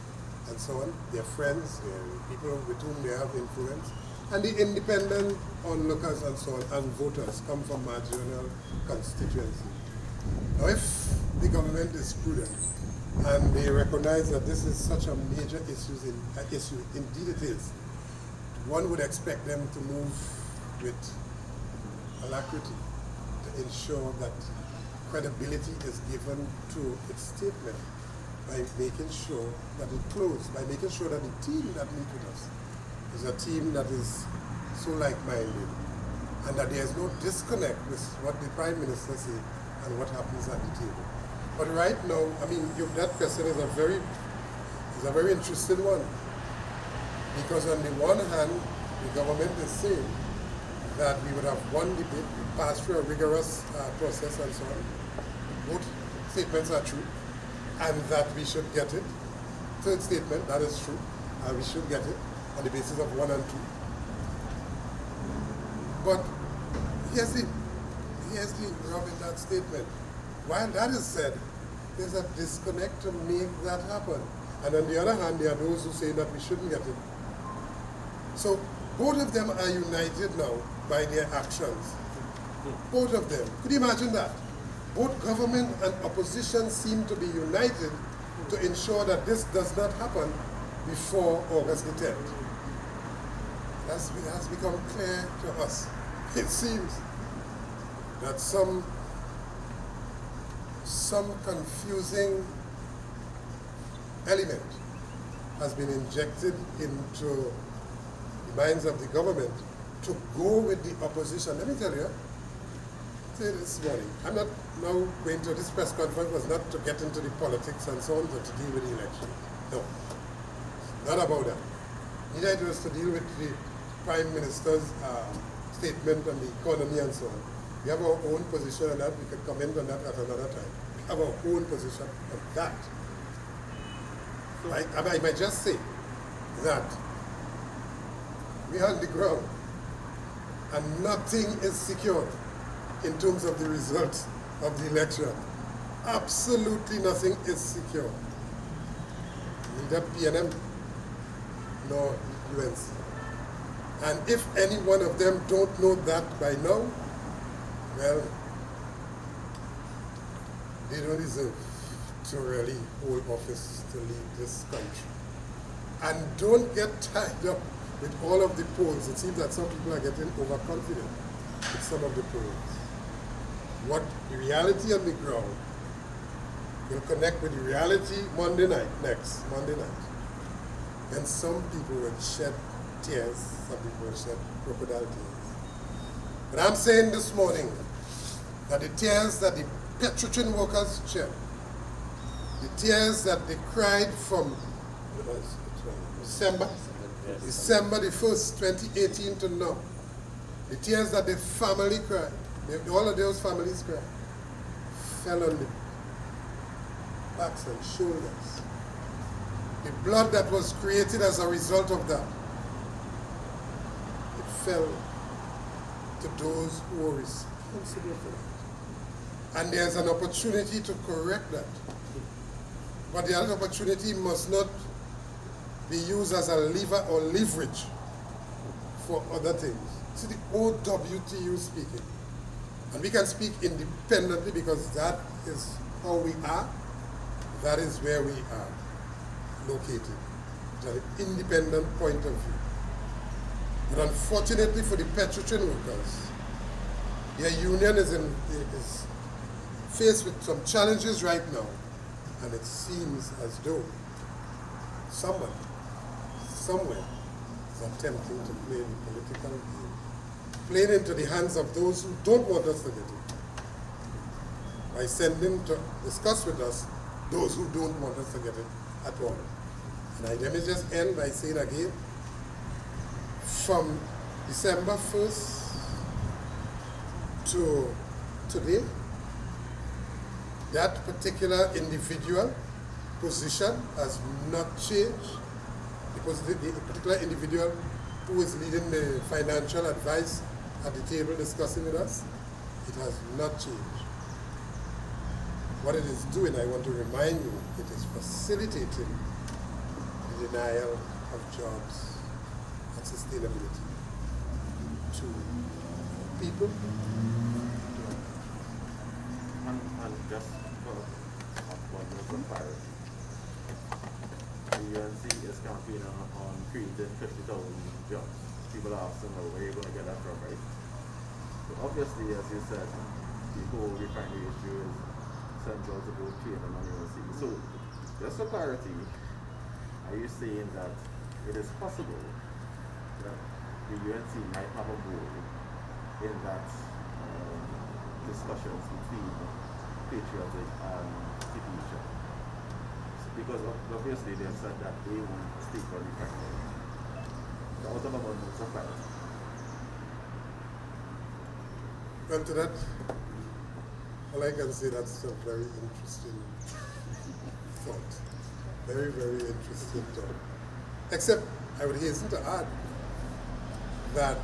and so on. Their friends, their people with whom they have influence, and the independent onlookers and so on, and voters come from marginal constituencies. Now, if the government is prudent and they recognize that this is such a major issue, indeed it is, one would expect them to move with alacrity to ensure that credibility is given to its statement by making sure that it closes, by making sure that the team that meets with us is a team that is so like-minded and that there is no disconnect with what the Prime Minister says and what happens at the table. But right now, I mean, that question is a very interesting one, because on the one hand, the government is saying that we would have one debate, we pass through a rigorous process and so on. Both statements are true, and that we should get it. Third statement, that is true, and we should get it on the basis of 1 and 2. But here's the rub in that statement. While that is said, there's a disconnect to make that happen. And on the other hand, there are those who say that we shouldn't get it. So both of them are united now by their actions. Both of them. Could you imagine that? Both government and opposition seem to be united to ensure that this does not happen before August the 10th. It has become clear to us. It seems that some confusing element has been injected into the minds of the government to go with the opposition. Let me tell you, say this morning, I'm not now going to, this press conference was not to get into the politics and so on, but to deal with the election. No, not about that. Neither it was to deal with the Prime Minister's statement on the economy and so on. We have our own position on that. We can comment on that at another time. We have our own position on that. So I might just say that we are on the ground and nothing is secure in terms of the results of the election. Absolutely nothing is secure. Neither PNM nor UNC. And if any one of them don't know that by now, well, they don't deserve to really hold office to lead this country. And don't get tied up with all of the polls. It seems that some people are getting overconfident with some of the polls. What the reality on the ground will connect with the reality next Monday night. And some people will shed tears, some people will shed crocodile tears. But I'm saying this morning that the tears that the Petrosian workers shed, the tears that they cried from December the 1st, 2018 to now, the tears that the family cried, all of those families cried, fell on the backs and shoulders. The blood that was created as a result of that, it fell to those who were responsible for it. And there's an opportunity to correct that. But the other opportunity must not be used as a lever or leverage for other things. See, the OWTU speaking. And we can speak independently because that is how we are. That is where we are located. It's an independent point of view. But unfortunately for the Petrosian workers, their union is faced with some challenges right now. And it seems as though someone, somewhere, is attempting to play the political game, playing into the hands of those who don't want us to get it, by sending to discuss with us those who don't want us to get it at all. And let me just end by saying again, from December 1st to today, that particular individual position has not changed, because the particular individual who is leading the financial advice at the table discussing with us, it has not changed. What it is doing, I want to remind you, it is facilitating the denial of jobs and sustainability to people. And just for one more clarity, the UNC is campaigning on creating 50,000 jobs. People ask them, where are you going to get that from, right? So obviously, as you said, the whole refinery issue is central to both TNM and UNC. So, just for clarity, are you saying that it is possible that the UNC might have a role in that discussions between patriotic and TPH? Because obviously they have said that they want a state-run refinery. That was an abundance of clarity. Well, to that, all I can say, that's a very interesting thought. Very, very interesting thought. Except, I would hasten to add that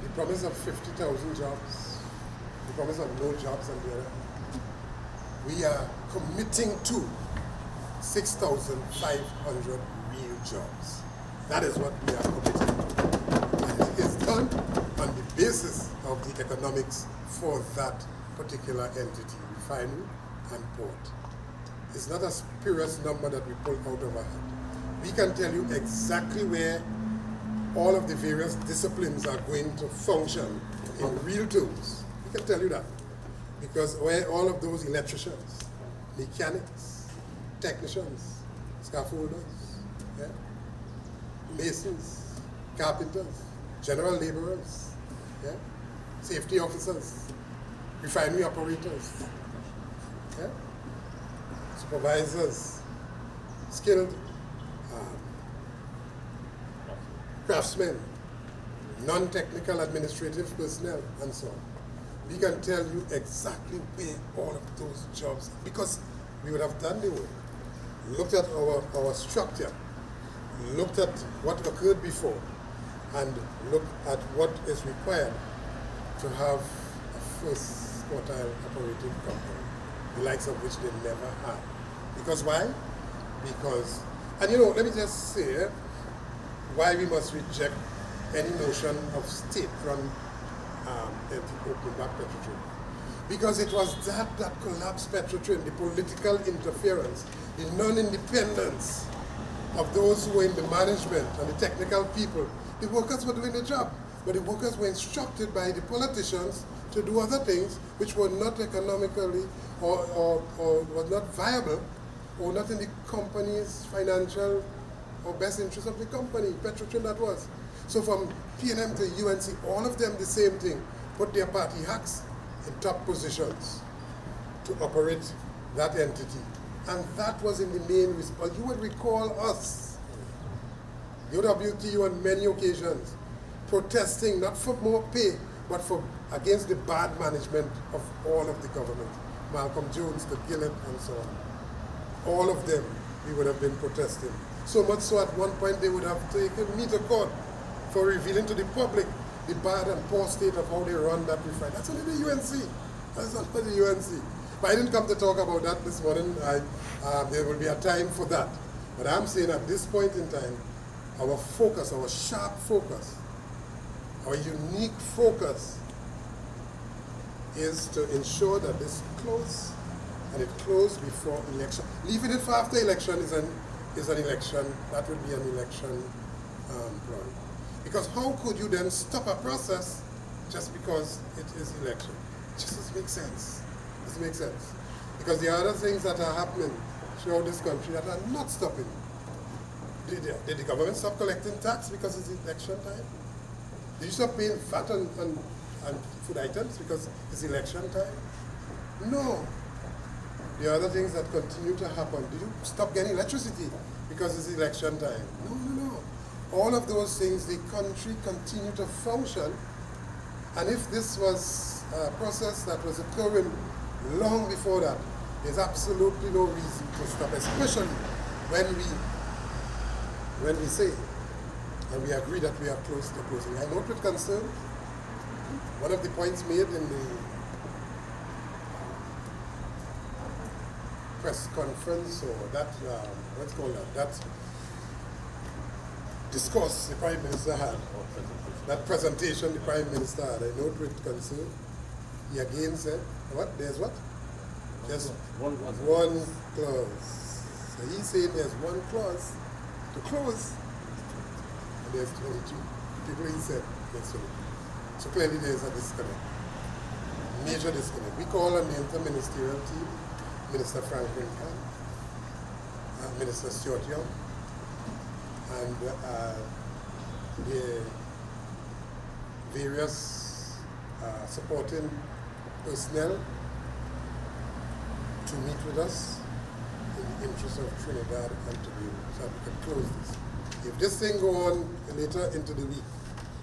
the promise of 50,000 jobs, the promise of no jobs on the other hand, we are committing to 6,500 real jobs. That is what we are committing to. And it is done on the basis of the economics for that particular entity, refinery and port. It's not a spurious number that we pull out of our hat. We can tell you exactly where all of the various disciplines are going to function in real terms. We can tell you that. Because where all of those electricians, mechanics, technicians, scaffolders, yeah, masons, carpenters, general laborers, yeah, safety officers, refinery operators, yeah, supervisors, skilled craftsmen, non-technical administrative personnel, and so on. We can tell you exactly where all of those jobs, because we would have done the work, looked at our structure, looked at what occurred before, and looked at what is required to have a first quartile operating company, the likes of which they never had. Because why? Because, and you know, let me just say why we must reject any notion of state-run open back Petrotrin. Because it was that collapsed Petrotrin, the political interference, the non-independence of those who were in the management and the technical people. The workers were doing the job, but the workers were instructed by the politicians to do other things which were not economically or was not viable or not in the company's financial or best interest of the company, Petrotrin that was. So from PNM to UNC, all of them the same thing, put their party hacks in top positions to operate that entity. And that was in the main response. You would recall us, the OWTU on many occasions, protesting not for more pay, but for against the bad management of all of the government. Malcolm Jones, the Gillett, and so on. All of them, we would have been protesting. So much so at one point they would have taken me to court for revealing to the public the bad and poor state of how they run that refinery. That's only the UNC. That's only the UNC. But I didn't come to talk about that this morning. There will be a time for that. But I'm saying at this point in time, our focus, our sharp focus, our unique focus is to ensure that this close, and it closed before election. Leaving it for after election is an election, that would be an election ploy. Because how could you then stop a process just because it is election? It just doesn't make sense. It doesn't make sense. Because there are other things that are happening throughout this country that are not stopping. Did the government stop collecting tax because it's election time? Did you stop paying VAT on food items because it's election time? No. the other things that continue to happen. Did you stop getting electricity because it's election time? No, no, no. All of those things, the country continue to function. And if this was a process that was occurring long before that, there's absolutely no reason to stop, especially when we say, and we agree that we are close to closing. I note with concern one of the points made in the press conference, or that, what's called that discourse the Prime Minister had, that presentation the Prime Minister had. I note with concern. He again said, what? There's what? There's one clause. So he's saying there's one clause to close, and there's 22. People he said there's 22. So clearly there's a disconnect, major disconnect. We call on the interministerial team, Minister Franklin Khan, Minister Stuart Young, and the various supporting personnel to meet with us in the interest of Trinidad and Tobago, so that we can close this. If this thing go on later into the week,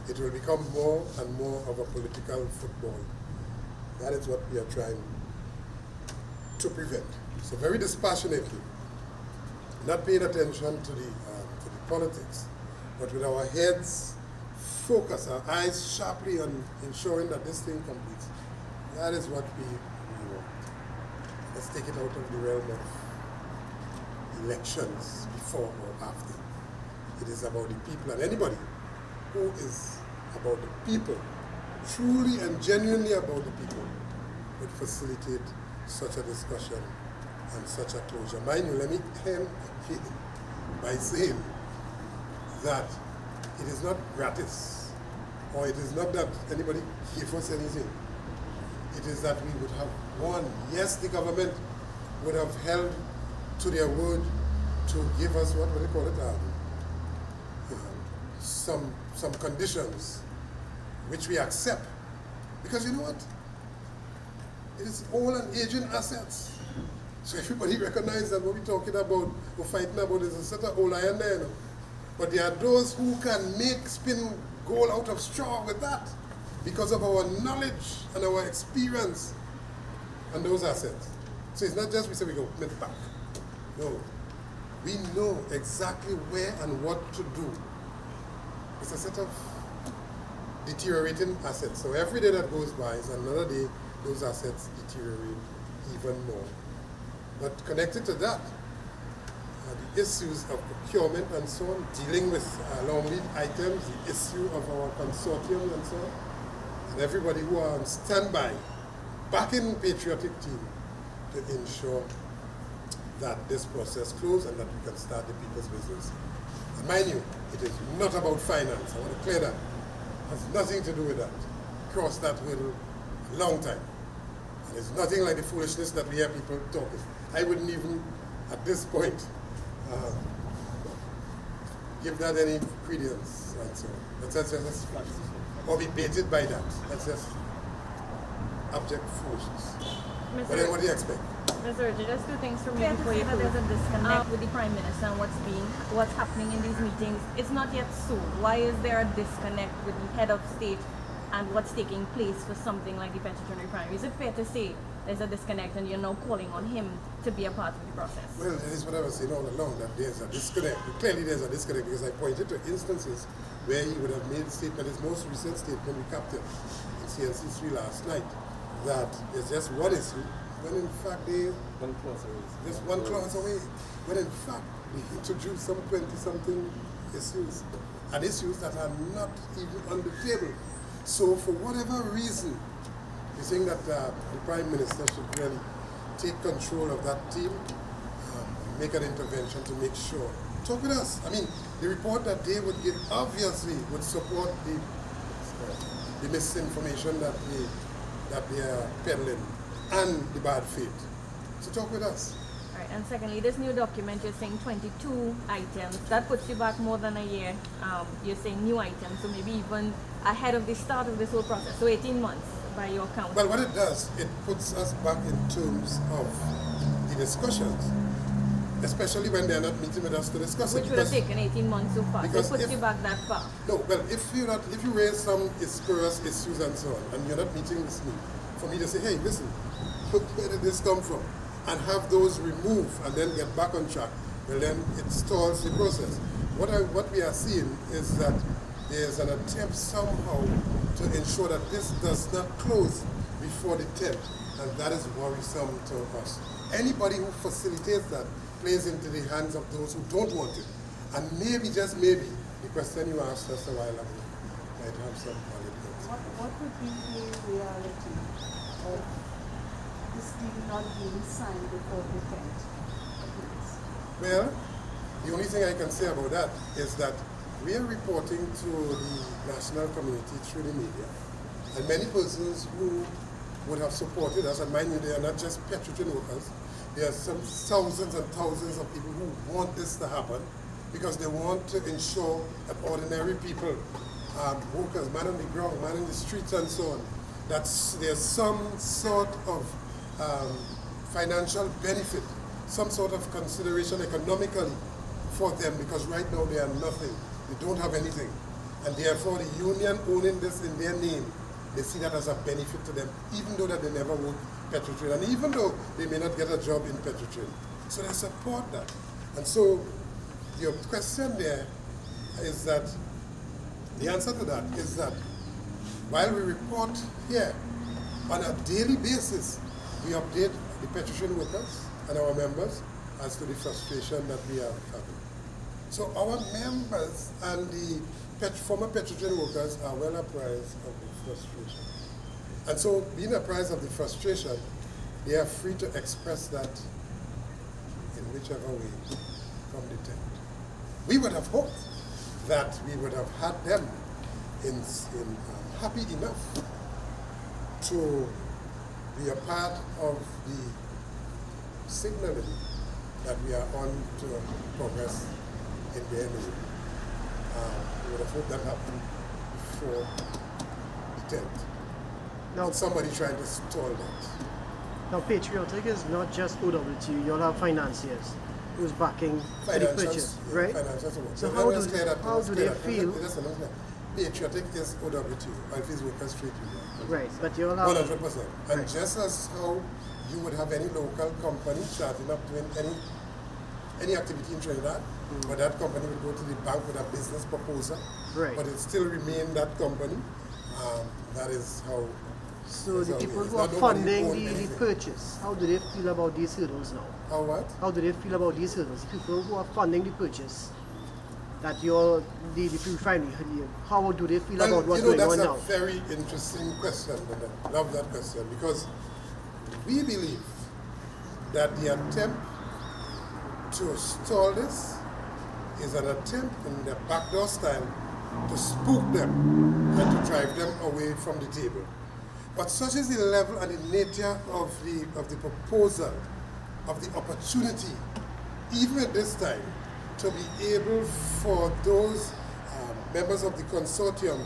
it will become more and more of a political football. That is what we are trying to prevent. So very dispassionately, not paying attention to the politics, but with our heads focused, our eyes sharply on ensuring that this thing completes. That is what we want. Let's take it out of the realm of elections before or after. It is about the people, and anybody who is about the people, truly and genuinely about the people, would facilitate such a discussion and such a closure. Mind you, let me end by saying that it is not gratis, or it is not that anybody gave us anything. It is that we would have won. Yes, the government would have held to their word to give us, what would they call it, some conditions which we accept. Because you know what? It is all an aging assets. So everybody recognizes that what we're talking about, we're fighting about, is a set of old iron there, you know? But there are those who can spin gold out of straw with that because of our knowledge and our experience and those assets. So it's not just we say we go mint back. No. We know exactly where and what to do. It's a set of deteriorating assets. So every day that goes by is another day those assets deteriorate even more. But connected to that, the issues of procurement and so on, dealing with long lead items, the issue of our consortium and so on, and everybody who are on standby, backing patriotic team to ensure that this process closes and that we can start the people's business. And mind you, it is not about finance. I want to clear that. It has nothing to do with that. Cross that hurdle a long time. And it's nothing like the foolishness that we hear people talking. I wouldn't even, at this point, give that any credence and so on. But that's just, or be baited by that. That's just abject foolishness. But then what do you expect? Mr. Richard, just two things from me before you close. There's a disconnect with the Prime Minister and what's happening in these meetings. It's not yet so. Why is there a disconnect with the head of state and what's taking place for something like the Petro Refinery? Is it fair to say there's a disconnect and you're now calling on him to be a part of the process? Well, that is what I was saying all along, that there's a disconnect. Clearly there's a disconnect because I pointed to instances where he would have made a statement, his most recent statement we captured in CNC3 last night, that there's just one issue, when in fact they just one clause away, when in fact they introduced some 20-something issues, and issues that are not even on the table. So for whatever reason, we think that the Prime Minister should really take control of that team, make an intervention to make sure. Talk with us. I mean, the report that they would give obviously would support the misinformation that they are peddling and the bad faith. So talk with us. All right, and secondly, this new document, you're saying 22 items. That puts you back more than a year. You're saying new items, so maybe even ahead of the start of this whole process. So 18 months by your count. Well, what it does, it puts us back in terms of the discussions, especially when they're not meeting with us to discuss it. Which would have taken 18 months so far. So it puts you back that far. No, well, if you raise some spurious issues and so on, and you're not meeting with me, for me to say, hey, listen, where did this come from? And have those removed and then get back on track, well then it stalls the process. What we are seeing is that there's an attempt somehow to ensure that this does not close before the 10th, and that is worrisome to us. Anybody who facilitates that plays into the hands of those who don't want it. And maybe, just maybe, the question you asked us a while ago might have some valid points. What would be the reality of this deal not being signed before the 10th? Well, the only thing I can say about that is that we are reporting to the national community through the media, and many persons who would have supported us, and mind you, they are not just petroleum workers, there are some thousands and thousands of people who want this to happen because they want to ensure that ordinary people, workers, man on the ground, man in the streets and so on, that there's some sort of financial benefit, some sort of consideration economically for them, because right now they are nothing. They don't have anything. And therefore the union owning this in their name, they see that as a benefit to them, even though that they never worked petroleum, and even though they may not get a job in petroleum. So they support that. And so your question there is that, the answer to that is that while we report here on a daily basis, we update the petroleum workers and our members as to the frustration that we are having. So our members and the former petroleum workers are well apprised of the frustration. And so, being apprised of the frustration, they are free to express that in whichever way from the tent. We would have hoped that we would have had them happy enough to be a part of the signaling that we are on to progress in the enemy. We would have hoped that happened before the 10th. Now, somebody trying to stall that. Now, patriotic is not just OWTU, you'll have financiers who's backing the purchase, right? So how do they feel? Patriotic is OWTU, Alphys Workers Trade Union. Right, but you'll have 100%. And right. Just as how you would have any local company starting up doing any activity in Trinidad, but that company would go to the bank with a business proposal, right. But it still remain that company. That is how. So the people who are funding the purchase, how do they feel about these hurdles now? How what? How do they feel about these hurdles? The people who are funding the purchase, that the refinery, how do they feel about what's going on now? That's a very interesting question, and I love that question, because we believe that the attempt to stall this is an attempt in the backdoor style to spook them and to drive them away from the table. But such is the level and the nature of the proposal, of the opportunity, even at this time, to be able for those members of the consortium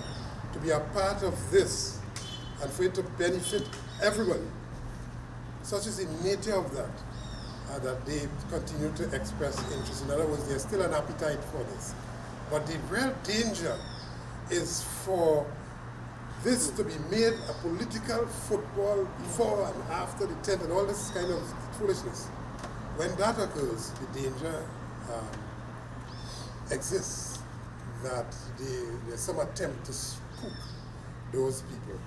to be a part of this and for it to benefit everybody. Such is the nature of that, that they continue to express interest. In other words, there's still an appetite for this. But the real danger is for this to be made a political football before and after the 10th and all this kind of foolishness. When that occurs, the danger exists that there's some attempt to spook those people.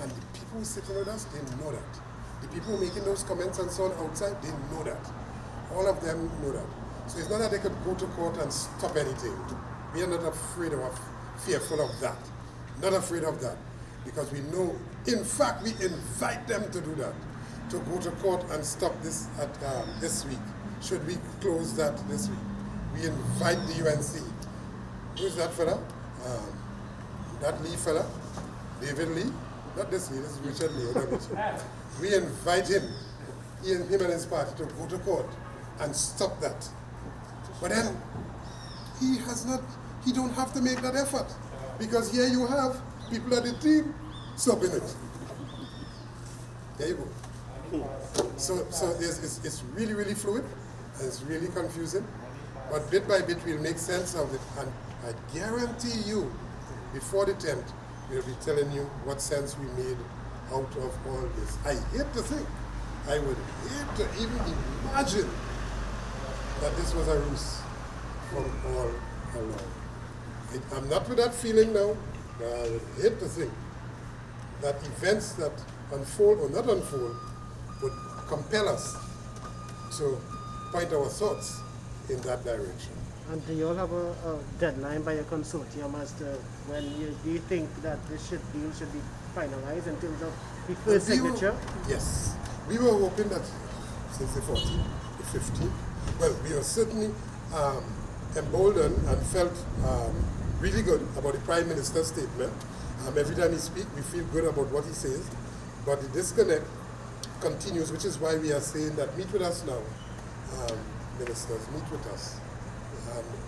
And the people sitting with us, they know that. The people making those comments and so on outside, they know that. All of them know that. So it's not that they could go to court and stop anything. We are not afraid or fearful of that. Not afraid of that. Because we know, in fact, we invite them to do that. To go to court and stop this this week. Should we close that this week? We invite the UNC. Who is that fella? That Lee fella? David Lee? Not this Lee, this is Richard Lee. We invite him and his party to go to court and stop that. But then he don't have to make that effort. Because here you have people at the team stopping it. There you go. So it's really, really fluid, and it's really confusing. But bit by bit, we'll make sense of it. And I guarantee you, before the 10th, we'll be telling you what sense we made out of all this. I hate to think, I would hate to even imagine that this was a ruse from all along. I'm not with that feeling now, but I would hate to think that events that unfold or not unfold would compel us to point our thoughts in that direction. And do you all have a deadline by your consortium as to when do you think that this deal should be finalized in terms of the first signature? Yes. We were hoping that since the 14th, the 15th, well, we were certainly emboldened and felt really good about the Prime Minister's statement. Every time he speaks, we feel good about what he says, but the disconnect continues, which is why we are saying that meet with us now, ministers, meet with us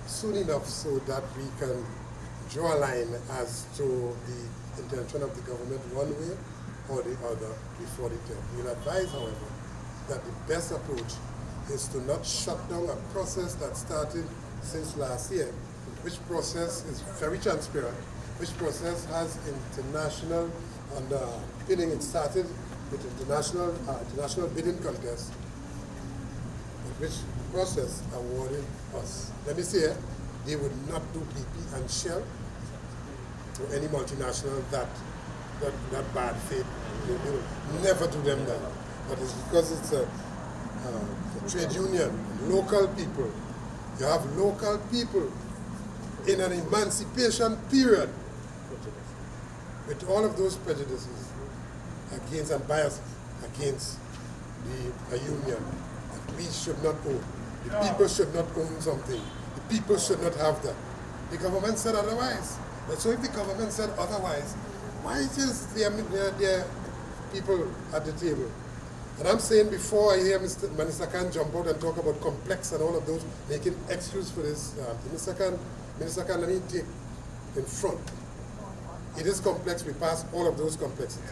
soon enough so that we can draw a line as to the intention of the government one way or the other before the 10th. We'll advise, however, that the best approach is to not shut down a process that started since last year, which process is very transparent, which process has international bidding. It started with international bidding contest, which process awarded us. Let me say, they would not do BP and Shell to any multinational that bad faith. They will never do them that. But it's because it's a trade union, local people. You have local people in an emancipation period with all of those prejudices against and bias against a union that we should not own. The people should not own something. The people should not have that. The government said otherwise. But so if the government said otherwise, why is there people at the table? And I'm saying before I hear Minister Khan jump out and talk about complex and all of those, making excuse for this, Minister Khan, let me take in front. It is complex, we pass all of those complexities.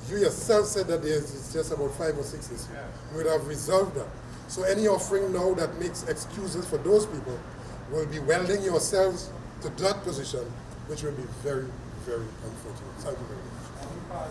You yourself said that it's just about 5 or 6 issues. We would have resolved that. So any offering now that makes excuses for those people will be welding yourselves to that position, which will be very, very unfortunate. Thank you very much.